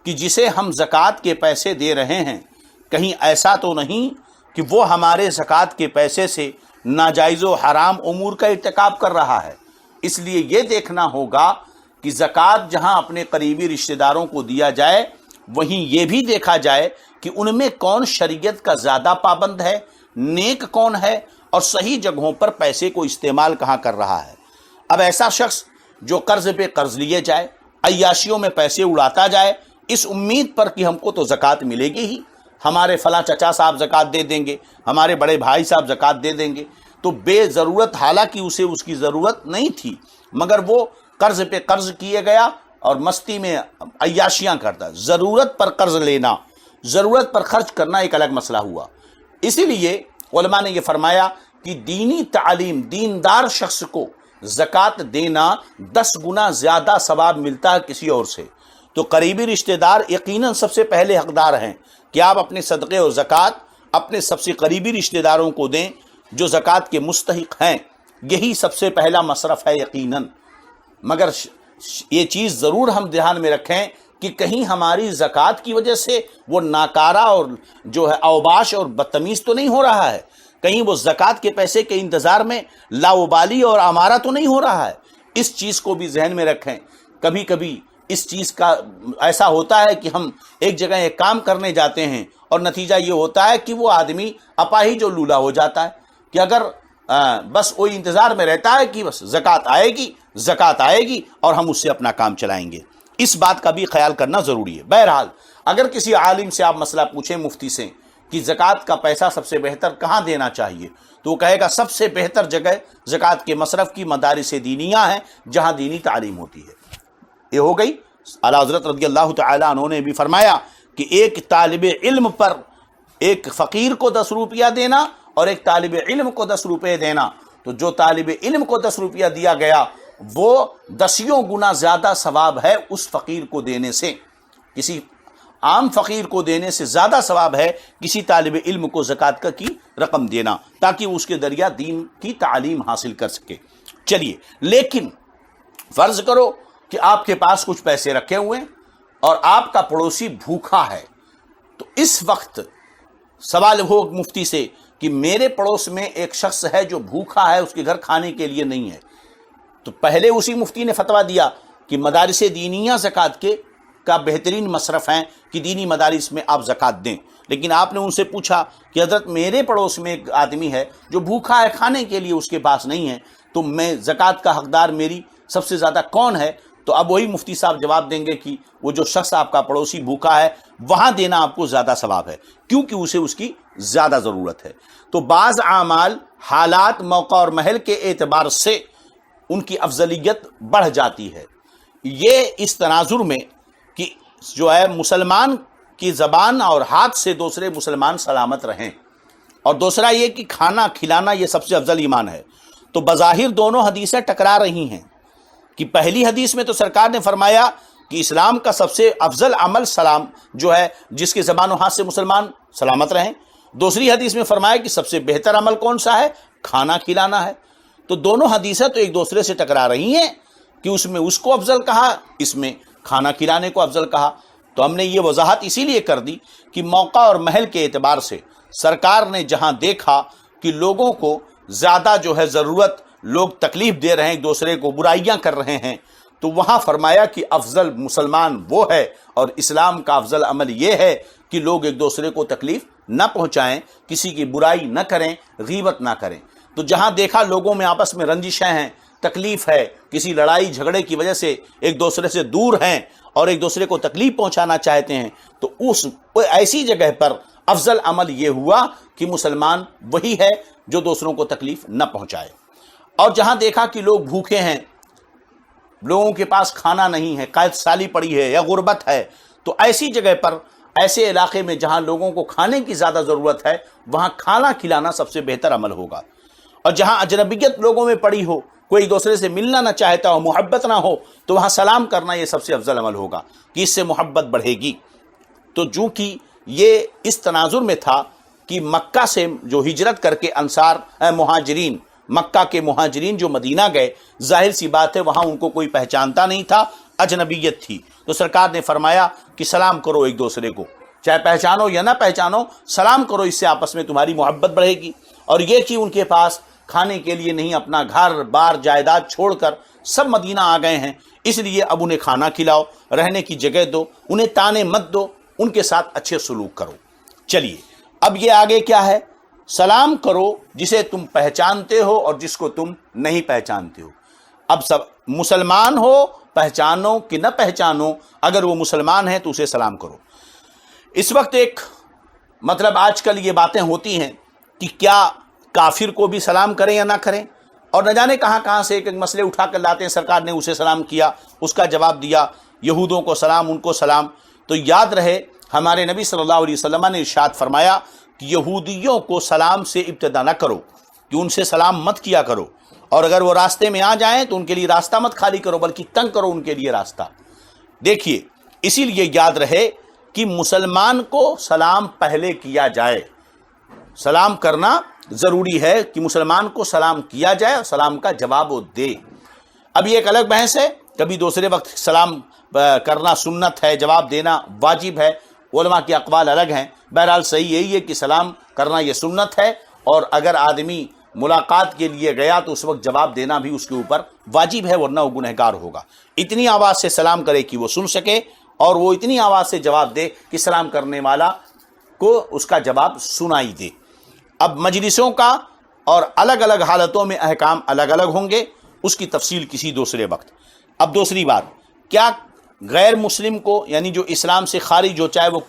کہ جسے ہم زکوٰۃ کے پیسے دے رہے ہیں کہیں ایسا تو نہیں کہ وہ ہمارے زکوٰۃ کے پیسے سے ناجائز و حرام امور کا ارتکاب کر رہا ہے۔ اس لیے یہ دیکھنا ہوگا کہ زکوٰۃ جہاں اپنے قریبی رشتہ داروں کو دیا جائے وہیں یہ بھی دیکھا جائے کہ ان میں کون شریعت کا زیادہ پابند ہے، نیک کون ہے، اور صحیح جگہوں پر پیسے کو استعمال کہاں کر رہا ہے۔ اب ایسا شخص جو قرض پہ قرض لیے جائے، عیاشیوں میں پیسے اڑاتا جائے اس امید پر کہ ہم کو تو زکوٰۃ ملے گی ہی، ہمارے فلاں چچا صاحب زکوٰۃ دے دیں گے، ہمارے بڑے بھائی صاحب زکوٰۃ دے دیں گے، تو بے ضرورت، حالانکہ اسے اس کی ضرورت نہیں تھی مگر وہ قرض پہ قرض کیے گیا اور مستی میں عیاشیاں کرتا۔ ضرورت پر قرض لینا، ضرورت پر خرچ کرنا ایک الگ مسئلہ ہوا۔ اسی لیے علماء نے یہ فرمایا کہ دینی تعلیم، دیندار شخص کو زکوٰۃ دینا 10 گنا زیادہ ثواب ملتا ہے کسی اور سے۔ تو قریبی رشتہ دار یقیناً سب سے پہلے حقدار ہیں کہ آپ اپنے صدقے اور زکوٰۃ اپنے سب سے قریبی رشتہ داروں کو دیں جو زکوٰۃ کے مستحق ہیں، یہی سب سے پہلا مصرف ہے یقیناً۔ مگر یہ چیز ضرور ہم دھیان میں رکھیں کہ کہیں ہماری زکوٰۃ کی وجہ سے وہ ناکارہ اور جو ہے اوباش اور بدتمیز تو نہیں ہو رہا ہے، کہیں وہ زکوٰۃ کے پیسے کے انتظار میں لاوبالی اور آمارہ تو نہیں ہو رہا ہے۔ اس چیز کو بھی ذہن میں رکھیں۔ کبھی کبھی اس چیز کا ایسا ہوتا ہے کہ ہم ایک جگہ ایک کام کرنے جاتے ہیں اور نتیجہ یہ ہوتا ہے کہ وہ آدمی اپاہج جو لولا ہو جاتا ہے کہ اگر بس وہی انتظار میں رہتا ہے کہ بس زکوٰۃ آئے گی اور ہم اس سے اپنا کام چلائیں گے۔ اس بات کا بھی خیال کرنا ضروری ہے۔ بہرحال اگر کسی عالم سے آپ مسئلہ پوچھیں، مفتی سے، کہ زکوٰۃ کا پیسہ سب سے بہتر کہاں دینا چاہیے، تو وہ کہے گا سب سے بہتر جگہ زکوٰۃ کے مصرف کی مدارس دینیہ ہیں جہاں دینی تعلیم ہوتی ہے۔ یہ ہو گئی۔ اعلیٰ حضرت رضی اللہ تعالیٰ عنہ نے بھی فرمایا کہ ایک طالب علم پر ایک فقیر کو 10 روپیہ دینا اور ایک طالب علم کو 10 روپے دینا، تو جو طالب علم کو 10 روپیہ دیا گیا وہ 10 گنا زیادہ ثواب ہے اس فقیر کو دینے سے، کسی عام فقیر کو دینے سے زیادہ ثواب ہے کسی طالب علم کو زکوٰۃ کی رقم دینا، تاکہ اس کے ذریعہ دین کی تعلیم حاصل کر سکے۔ چلیے، لیکن فرض کرو کہ آپ کے پاس کچھ پیسے رکھے ہوئے اور آپ کا پڑوسی بھوکا ہے، تو اس وقت سوال ہو مفتی سے کہ میرے پڑوس میں ایک شخص ہے جو بھوکا ہے، اس کے گھر کھانے کے لیے نہیں ہے، تو پہلے اسی مفتی نے فتویٰ دیا کہ مدارس دینیہ زکوٰۃ کا بہترین مصرف ہیں کہ دینی مدارس میں آپ زکوٰۃ دیں۔ لیکن آپ نے ان سے پوچھا کہ حضرت میرے پڑوس میں ایک آدمی ہے جو بھوکا ہے، کھانے کے لیے اس کے پاس نہیں ہے، تو میں زکوٰۃ کا حقدار میری سب سے زیادہ کون ہے؟ تو اب وہی مفتی صاحب جواب دیں گے کہ وہ جو شخص آپ کا پڑوسی بھوکا ہے وہاں دینا آپ کو زیادہ ثواب ہے، کیونکہ اسے اس کی زیادہ ضرورت ہے۔ تو بعض اعمال حالات، موقع اور محل کے اعتبار سے ان کی افضلیت بڑھ جاتی ہے۔ یہ اس تناظر میں کہ جو ہے مسلمان کی زبان اور ہاتھ سے دوسرے مسلمان سلامت رہیں، اور دوسرا یہ کہ کھانا کھلانا یہ سب سے افضل ایمان ہے۔ تو بظاہر دونوں حدیثیں ٹکرا رہی ہیں کہ پہلی حدیث میں تو سرکار نے فرمایا کہ اسلام کا سب سے افضل عمل سلام جو ہے جس کے زبان و ہاتھ سے مسلمان سلامت رہیں، دوسری حدیث میں فرمایا کہ سب سے بہتر عمل کون سا ہے؟ کھانا کھلانا ہے۔ تو دونوں حدیثیں تو ایک دوسرے سے ٹکرا رہی ہیں کہ اس میں اس کو افضل کہا، اس میں کھانا کھلانے کو افضل کہا۔ تو ہم نے یہ وضاحت اسی لیے کر دی کہ موقع اور محل کے اعتبار سے سرکار نے جہاں دیکھا کہ لوگوں کو زیادہ جو ہے ضرورت، لوگ تکلیف دے رہے ہیں، ایک دوسرے کو برائیاں کر رہے ہیں، تو وہاں فرمایا کہ افضل مسلمان وہ ہے اور اسلام کا افضل عمل یہ ہے کہ لوگ ایک دوسرے کو تکلیف نہ پہنچائیں، کسی کی برائی نہ کریں، غیبت نہ کریں۔ تو جہاں دیکھا لوگوں میں آپس میں رنجشیں ہیں، تکلیف ہے، کسی لڑائی جھگڑے کی وجہ سے ایک دوسرے سے دور ہیں اور ایک دوسرے کو تکلیف پہنچانا چاہتے ہیں، تو اس ایسی جگہ پر افضل عمل یہ ہوا کہ مسلمان وہی ہے جو دوسروں کو تکلیف نہ پہنچائے۔ اور جہاں دیکھا کہ لوگ بھوکے ہیں، لوگوں کے پاس کھانا نہیں ہے، قحط سالی پڑی ہے یا غربت ہے، تو ایسی جگہ پر، ایسے علاقے میں جہاں لوگوں کو کھانے کی زیادہ ضرورت ہے، وہاں کھانا کھلانا سب سے بہتر عمل ہوگا۔ اور جہاں اجنبیت لوگوں میں پڑی ہو، کوئی ایک دوسرے سے ملنا نہ چاہتا ہو، محبت نہ ہو، تو وہاں سلام کرنا یہ سب سے افضل عمل ہوگا کہ اس سے محبت بڑھے گی۔ تو چونکہ یہ اس تناظر میں تھا کہ مکہ سے جو ہجرت کر کے مہاجرین، مکہ کے مہاجرین جو مدینہ گئے، ظاہر سی بات ہے وہاں ان کو کوئی پہچانتا نہیں تھا، اجنبیت تھی، تو سرکار نے فرمایا کہ سلام کرو ایک دوسرے کو، چاہے پہچانو یا نہ پہچانو، سلام کرو، اس سے آپس میں تمہاری محبت بڑھے گی۔ اور یہ کہ ان کے پاس کھانے کے لیے نہیں، اپنا گھر بار جائیداد چھوڑ کر سب مدینہ آ گئے ہیں، اس لیے اب انہیں کھانا کھلاؤ، رہنے کی جگہ دو، انہیں تانے مت دو، ان کے ساتھ اچھے سلوک کرو۔ چلیے اب یہ آگے کیا ہے؟ سلام کرو جسے تم پہچانتے ہو اور جس کو تم نہیں پہچانتے ہو۔ اب سب مسلمان ہو، پہچانو کہ نہ پہچانو، اگر وہ مسلمان ہے تو اسے سلام کرو۔ اس وقت ایک مطلب آج کل یہ باتیں ہوتی ہیں کہ کیا کافر کو بھی سلام کریں یا نہ کریں، اور نہ جانے کہاں کہاں سے ایک مسئلے اٹھا کر لاتے ہیں۔ سرکار نے اسے سلام کیا، اس کا جواب دیا، یہودوں کو سلام، ان کو سلام۔ تو یاد رہے ہمارے نبی صلی اللہ علیہ وسلم نے ارشاد فرمایا کہ یہودیوں کو سلام سے ابتدا نہ کرو، کہ ان سے سلام مت کیا کرو، اور اگر وہ راستے میں آ جائیں تو ان کے لیے راستہ مت خالی کرو بلکہ تنگ کرو ان کے لیے راستہ۔ دیکھیے اسی لیے یاد رہے کہ مسلمان کو سلام پہلے کیا جائے، سلام کرنا ضروری ہے کہ مسلمان کو سلام کیا جائے اور سلام کا جواب وہ دے۔ اب یہ ایک الگ بحث ہے، کبھی دوسرے وقت سلام کرنا سنت ہے، جواب دینا واجب ہے، علماء کے اقوال الگ ہیں۔ بہرحال صحیح یہی ہے کہ سلام کرنا یہ سنت ہے، اور اگر آدمی ملاقات کے لیے گیا تو اس وقت جواب دینا بھی اس کے اوپر واجب ہے، ورنہ وہ گنہگار ہوگا۔ اتنی آواز سے سلام کرے کہ وہ سن سکے، اور وہ اتنی آواز سے جواب دے کہ سلام کرنے والا کو اس کا جواب سنائی دے۔ اب مجلسوں کا اور الگ الگ حالتوں میں احکام الگ الگ ہوں گے، اس کی تفصیل کسی دوسرے وقت۔ اب دوسری بات، کیا غیر مسلم کو، یعنی جو اسلام سے خارج ہو، چاہے وہ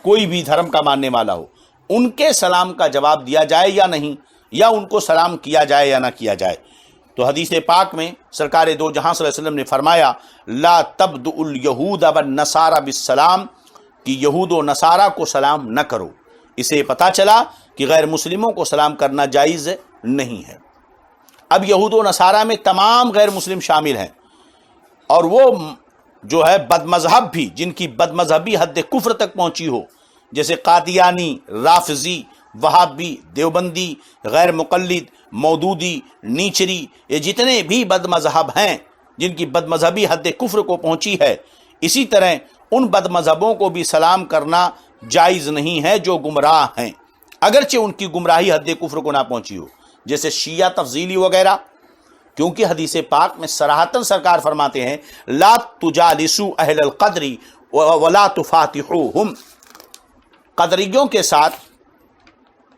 کوئی بھی دھرم کا ماننے والا ہو، ان کے سلام کا جواب دیا جائے یا نہیں، یا ان کو سلام کیا جائے یا نہ کیا جائے؟ تو حدیث پاک میں سرکار دو جہاں صلی اللہ علیہ وسلم نے فرمایا لا تبدؤ الیہود والنصارى بالسلام، کہ یہود و نصارہ کو سلام نہ کرو۔ اسے پتہ چلا کہ غیر مسلموں کو سلام کرنا جائز نہیں ہے۔ اب یہود و نصارہ میں تمام غیر مسلم شامل ہیں، اور وہ جو ہے بد مذہب بھی، جن کی بد مذہبی حد کفر تک پہنچی ہو، جیسے قادیانی، رافضی، وہابی، دیوبندی، غیر مقلد، مودودی، نیچری، یہ جتنے بھی بد مذہب ہیں جن کی بد مذہبی حد کفر کو پہنچی ہے، اسی طرح ان بد مذہبوں کو بھی سلام کرنا جائز نہیں ہے جو گمراہ ہیں، اگرچہ ان کی گمراہی حد کفر کو نہ پہنچی ہو، جیسے شیعہ تفضیلی وغیرہ، کیونکہ حدیث پاک میں صراحتاً سرکار فرماتے ہیں لا تجالسوا اہل القدر ولا تفاتحوہم، قدریوں کے ساتھ،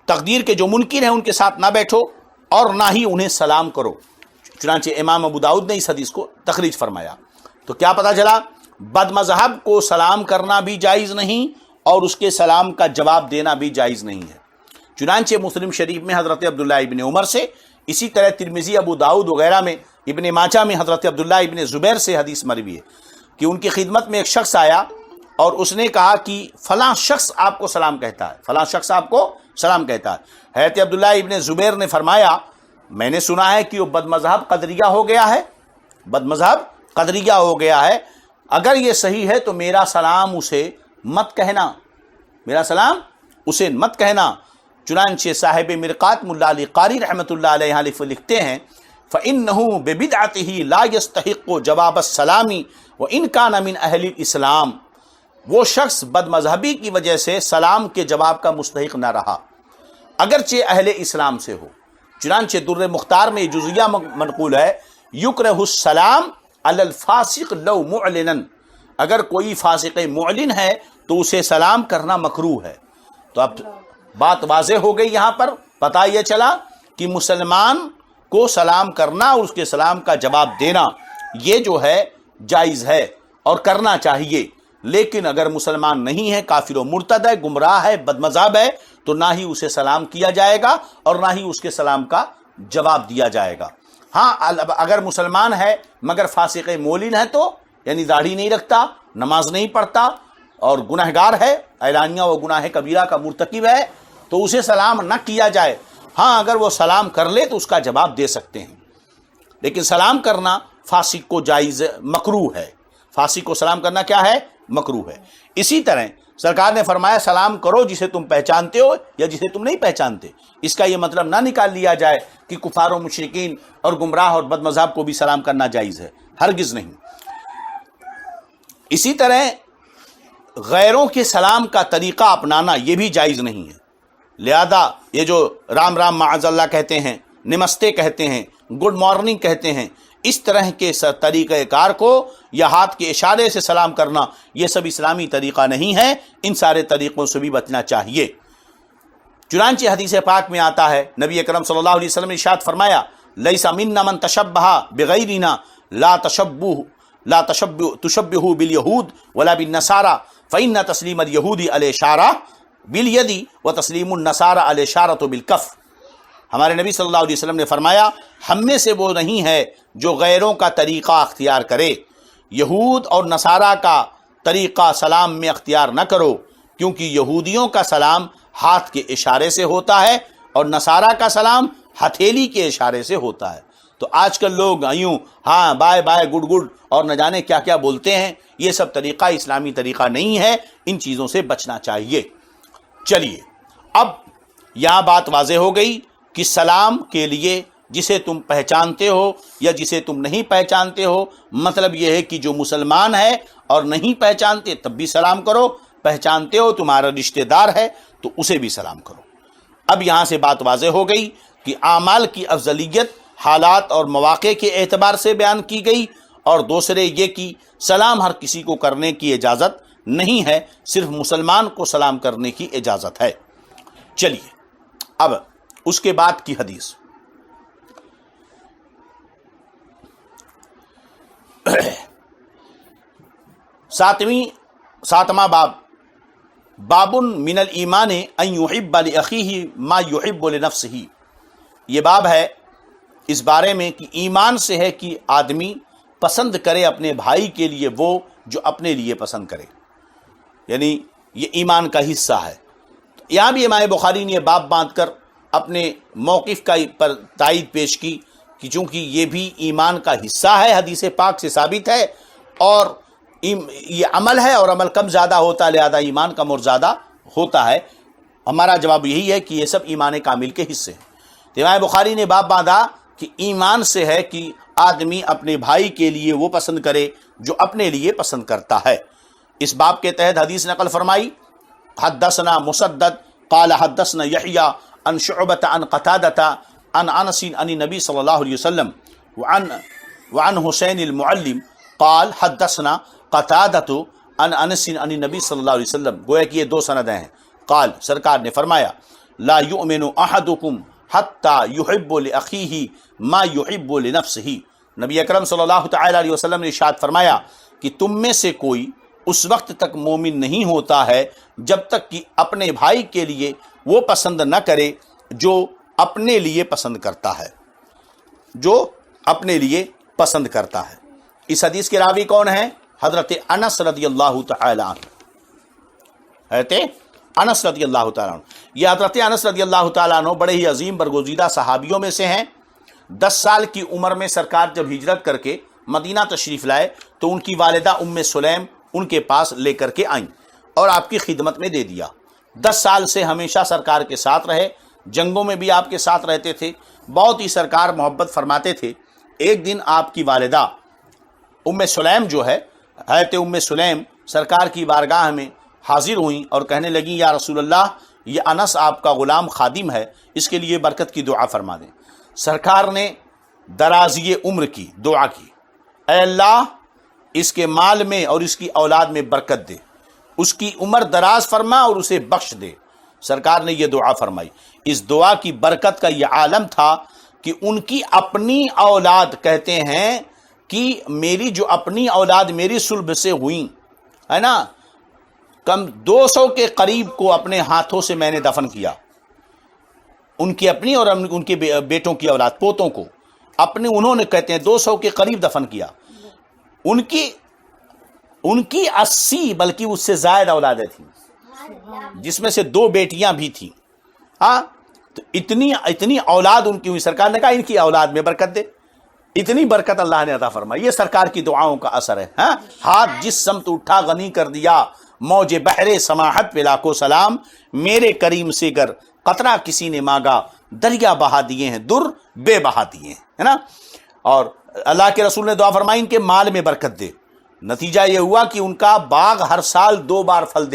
تقدیر کے جو منکر ہیں ان کے ساتھ نہ بیٹھو اور نہ ہی انہیں سلام کرو۔ چنانچہ امام ابو داؤد نے اس حدیث کو تخریج فرمایا۔ تو کیا پتہ چلا؟ بد مذہب کو سلام کرنا بھی جائز نہیں، اور اس کے سلام کا جواب دینا بھی جائز نہیں ہے۔ چنانچہ مسلم شریف میں حضرت عبداللہ ابن عمر سے، اسی طرح ترمذی، ابو داؤد وغیرہ میں، ابن ماجہ میں حضرت عبداللہ ابن زبیر سے حدیث مروی ہے کہ ان کی خدمت میں ایک شخص آیا اور اس نے کہا کہ فلاں شخص آپ کو سلام کہتا ہے، فلاں شخص آپ کو سلام کہتا ہے۔ حضرت عبداللہ ابن زبیر نے فرمایا میں نے سنا ہے کہ وہ بد مذہب قدریہ ہو گیا ہے، بد مذہب قدریہ ہو گیا ہے، اگر یہ صحیح ہے تو میرا سلام اسے مت کہنا، میرا سلام اسے مت کہنا۔ چنانچہ صاحب مرقات ملا علی قاری رحمۃ اللہ علیہ لکھتے ہیں فَإِنَّهُ بِبِدْعَتِهِ لَا يَسْتَحِقُّ جَوَابَ السَّلَامِ وَإِنْ كَانَ مِنْ أَهْلِ الْإِسْلَامِ، وہ شخص بد مذہبی کی وجہ سے سلام کے جواب کا مستحق نہ رہا، اگرچہ اہل اسلام سے ہو۔ چنانچہ در مختار میں جزیہ منقول ہے یکرہ السلام علی الفاسق لو معلنا، اگر کوئی فاسق معلن ہے تو اسے سلام کرنا مکروہ ہے۔ تو اب بات واضح ہو گئی، یہاں پر پتہ یہ چلا کہ مسلمان کو سلام کرنا، اس کے سلام کا جواب دینا، یہ جو ہے جائز ہے اور کرنا چاہیے۔ لیکن اگر مسلمان نہیں ہے، کافر و مرتد ہے، گمراہ ہے، بد مذہب ہے، تو نہ ہی اسے سلام کیا جائے گا اور نہ ہی اس کے سلام کا جواب دیا جائے گا۔ ہاں اگر مسلمان ہے مگر فاسق مولن ہے، تو یعنی داڑھی نہیں رکھتا، نماز نہیں پڑھتا اور گنہگار ہے، اعلانیہ و گناہ کبیرہ کا مرتکب ہے، تو اسے سلام نہ کیا جائے۔ ہاں اگر وہ سلام کر لے تو اس کا جواب دے سکتے ہیں، لیکن سلام کرنا فاسق کو جائز مکروہ ہے، فاسق کو سلام کرنا کیا ہے؟ مکروہ ہے۔ اسی طرح سرکار نے فرمایا سلام کرو جسے تم پہچانتے ہو یا جسے تم نہیں پہچانتے۔ اس کا یہ مطلب نہ نکال لیا جائے کہ کفار و مشرکین اور گمراہ اور بد مذہب کو بھی سلام کرنا جائز ہے، ہرگز نہیں۔ اسی طرح غیروں کے سلام کا طریقہ اپنانا یہ بھی جائز نہیں ہے. لہذا یہ جو رام رام معاذ اللہ کہتے ہیں، نمستے کہتے ہیں، گڈ مارننگ کہتے ہیں، اس طرح کے طریقہ کار کو یا ہاتھ کے اشارے سے سلام کرنا، یہ سب اسلامی طریقہ نہیں ہے. ان سارے طریقوں سے بھی بچنا چاہیے. چنانچہ حدیث پاک میں آتا ہے، نبی اکرم صلی اللہ علیہ وسلم نے ارشاد فرمایا، لیس منا من تشبہ بغیرنا لا تشبہوا بالیہود ولا بالنصارى فإن تسلیم الیہود الاشارہ بالید وتسلیم النصارى الاشارۃ بالکف. ہمارے نبی صلی اللہ علیہ وسلم نے فرمایا، ہم میں سے وہ نہیں ہے جو غیروں کا طریقہ اختیار کرے. یہود اور نصارہ کا طریقہ سلام میں اختیار نہ کرو، کیونکہ یہودیوں کا سلام ہاتھ کے اشارے سے ہوتا ہے اور نصارہ کا سلام ہتھیلی کے اشارے سے ہوتا ہے. تو آج کل لوگ یوں ہاں بائے بائے گڈ گڈ اور نہ جانے کیا کیا بولتے ہیں. یہ سب طریقہ اسلامی طریقہ نہیں ہے، ان چیزوں سے بچنا چاہیے. چلیے اب یہاں بات واضح ہو گئی کہ سلام کے لیے جسے تم پہچانتے ہو یا جسے تم نہیں پہچانتے ہو، مطلب یہ ہے کہ جو مسلمان ہے اور نہیں پہچانتے تب بھی سلام کرو، پہچانتے ہو تمہارا رشتہ دار ہے تو اسے بھی سلام کرو. اب یہاں سے بات واضح ہو گئی کہ اعمال کی افضلیت حالات اور مواقع کے اعتبار سے بیان کی گئی، اور دوسرے یہ کہ سلام ہر کسی کو کرنے کی اجازت نہیں ہے، صرف مسلمان کو سلام کرنے کی اجازت ہے. چلیے اب اس کے بعد کی حدیث. ساتواں باب، باب من الایمان ان یحب لاخیہ ما یحب لنفسہ. یہ باب ہے اس بارے میں کہ ایمان سے ہے کہ آدمی پسند کرے اپنے بھائی کے لیے وہ جو اپنے لیے پسند کرے، یعنی یہ ایمان کا حصہ ہے. یہاں بھی امام بخاری نے باب باندھ کر اپنے موقف کا پر تائید پیش کی کہ چونکہ یہ بھی ایمان کا حصہ ہے، حدیث پاک سے ثابت ہے، اور یہ عمل ہے اور عمل کم زیادہ ہوتا ہے، لہذا ایمان کم اور زیادہ ہوتا ہے. ہمارا جواب یہی ہے کہ یہ سب ایمان کامل کے حصے ہیں. تو امام بخاری نے باب باندھا کہ ایمان سے ہے کہ آدمی اپنے بھائی کے لیے وہ پسند کرے جو اپنے لیے پسند کرتا ہے. اس باب کے تحت حدیث نقل فرمائی، حدثنا مسدد قال حدثنا یحییٰ عن شعبۃ عن قتادۃ عن انس عن نبی صلی اللہ علیہ وسلم وعن حسین المعلم قال حدثنا قتادۃ عن انس عن نبی صلی اللہ علیہ وسلم. گویا کہ یہ دو سندیں ہیں. قال، سرکار نے فرمایا، لا یؤمن احدکم حتی یحب لاخیہ ما یحب لنفسہ. نبی اکرم صلی اللہ تعالی علیہ وسلم نے ارشاد فرمایا کہ تم میں سے کوئی اس وقت تک مومن نہیں ہوتا ہے جب تک کہ اپنے بھائی کے لیے وہ پسند نہ کرے جو اپنے لیے پسند کرتا ہے، جو اپنے لیے پسند کرتا ہے. اس حدیث کے راوی کون ہیں؟ حضرت انس رضی اللہ تعالی عنہ. حضرت انس رضی اللہ تعالیٰ عنہ. یہ حضرت انس رضی اللہ تعالیٰ عنہ بڑے ہی عظیم برگزیدہ صحابیوں میں سے ہیں. 10 سال کی عمر میں سرکار جب ہجرت کر کے مدینہ تشریف لائے تو ان کی والدہ ام سلیم ان کے پاس لے کر کے آئیں اور آپ کی خدمت میں دے دیا. 10 سال سے ہمیشہ سرکار کے ساتھ رہے، جنگوں میں بھی آپ کے ساتھ رہتے تھے، بہت ہی سرکار محبت فرماتے تھے. ایک دن آپ کی والدہ ام سلیم جو ہے، حضرت ام سلیم سرکار کی بارگاہ میں حاضر ہوئیں اور کہنے لگیں، یا رسول اللہ، یہ انس آپ کا غلام خادم ہے، اس کے لیے برکت کی دعا فرما دیں. سرکار نے درازی عمر کی دعا کی، اے اللہ اس کے مال میں اور اس کی اولاد میں برکت دے، اس کی عمر دراز فرما اور اسے بخش دے. سرکار نے یہ دعا فرمائی. اس دعا کی برکت کا یہ عالم تھا کہ ان کی اپنی اولاد، کہتے ہیں کہ میری جو اپنی اولاد میری صلب سے ہوئیں ہے نا، کم 200 کے قریب کو اپنے ہاتھوں سے میں نے دفن کیا. ان کی اپنی اور ان کے بیٹوں کی اولاد، پوتوں کو اپنے انہوں نے، کہتے ہیں 200 کے قریب دفن کیا. ان کی 80 بلکہ اس سے زائد اولادیں تھیں، جس میں سے 2 بیٹیاں بھی تھیں. ہاں، تو اتنی اولاد ان کی ہوئی. سرکار نے کہا ان کی اولاد میں برکت دے. اتنی برکت اللہ نے عطا فرمائی. یہ سرکار کی دعاؤں کا اثر ہے. ہاں، ہاتھ جس سمت اٹھا غنی کر دیا، موج بحر سماحت پہ لاکھوں سلام، میرے کریم سے گر قطرہ کسی نے مانگا، دریا بہا دیے ہیں، در بے بہا دیے ہیں، ہے نا. اور اللہ کے رسول نے دعا فرمائی ان کے مال میں برکت دے. نتیجہ یہ ہوا کہ ان کا باغ ہر سال 2 بار پھل